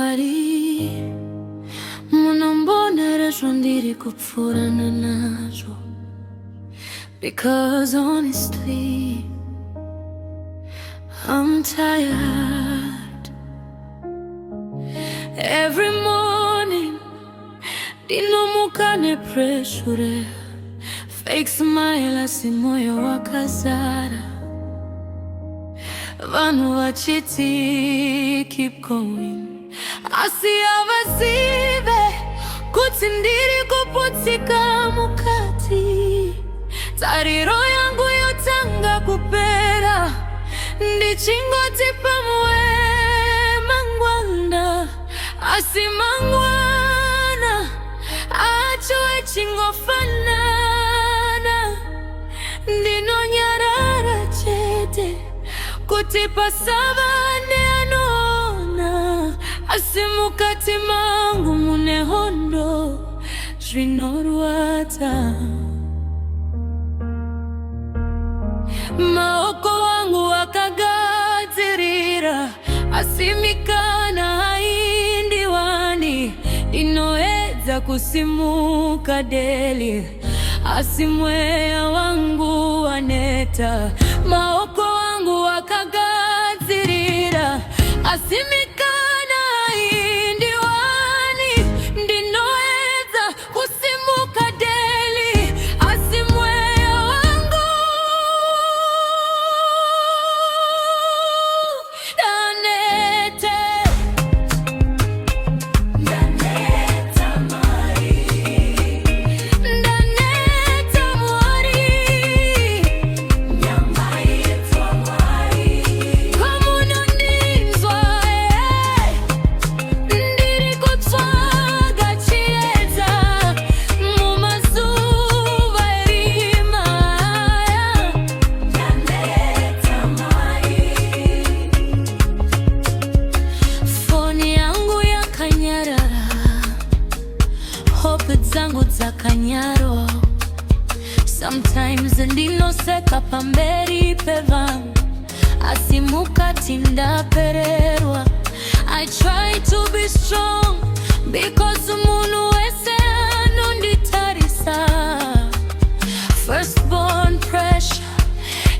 mwari munambonerezvo ndiri kupfurana nazvo. Because honestly, I'm tired. Every morning ndinomuka nepressure, fake smile asi moyo wakazara. Vanhu vachiti keep going, asi havazive kuti ndiri kuputsika mukati. Tariro yangu yotanga kupera, ndichingoti pamwe mangwana, asi mangwana acho echingofanana. Ndinonyarara chete kuti pasava neanona, asi mukati mangu mune hondo zvinorwadza. Maoko wangu akagadzirira, asi mikana haindiwani. Ndinoedza kusimuka daily, asi mweya wangu waneta. Maoko wangu akagadzirira, asi mikana haindiwani. Ndinoedza kusimuka daily, asi mweya wangu danete. Daneta mwari, daneta mwari, nyama yitwa mwari. Kamunondinzwa, ndiri kutsvaga chiedza mumazuva erima. Daneta mwari. Foni yangu yakanyarara, hope dzangu dzakanyarwa. Sometimes ndinoseka pamberi pevanhu, asi mukati ndapererwa. I try to be strong because munhu wese anonditarisa. Firstborn pressure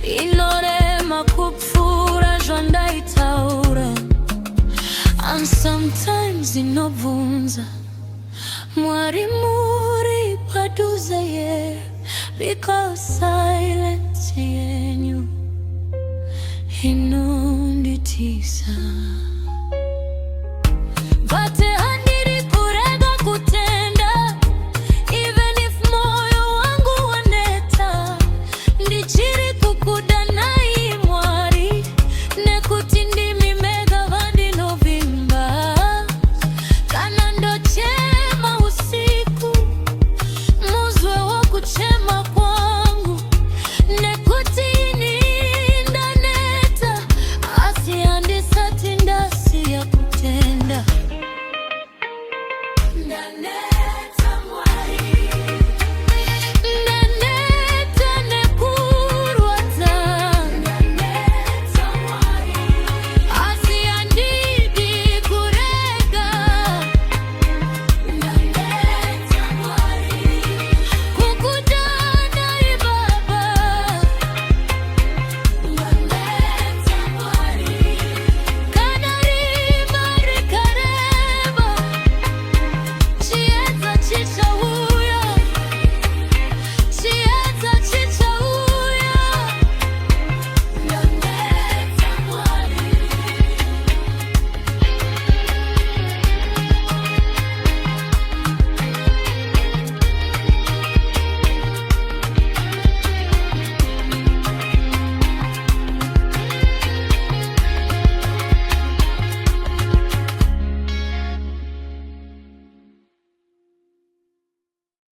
inorema kupfuura zvandaitaura. And sometimes inobvunza, Mwari muri padhuze here? Because silence yenyu inonditisa.